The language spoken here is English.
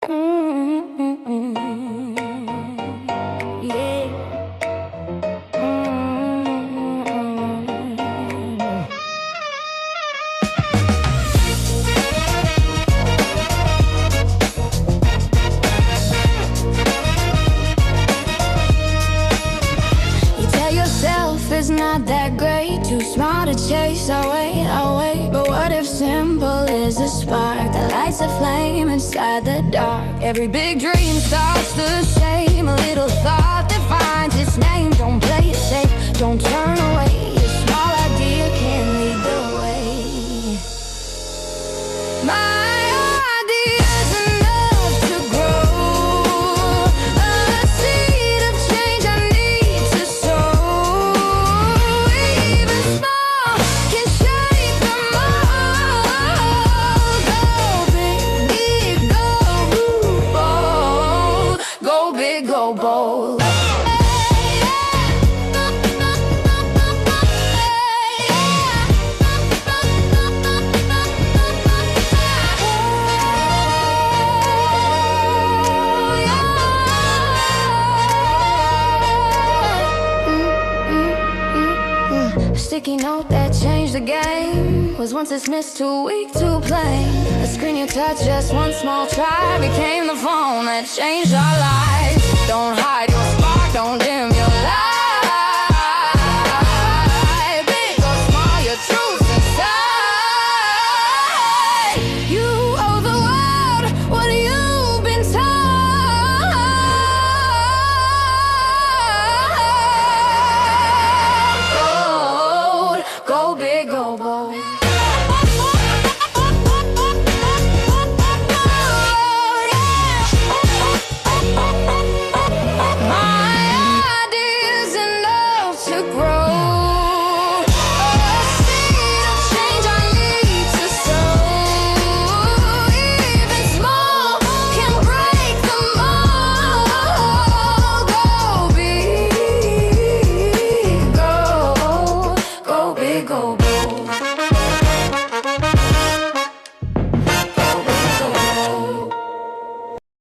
Yeah. You tell yourself it's not that great, too smart to chase. I'll wait. But what if simple is a spark that lights a flame inside the dark? Every big dream starts the same. A little thought that finds its name. Don't play it safe, don't turn away. A small idea can lead the way. My idea's enough to grow. A seed of change I need to sow. Even small can shape the mold. Go big, go bold. Go big, go bold. Sticky note that changed the game was once dismissed, too weak to play. The screen you touch, just one small try, became the phone that changed our lives. Don't hide your spark, don't dim your light.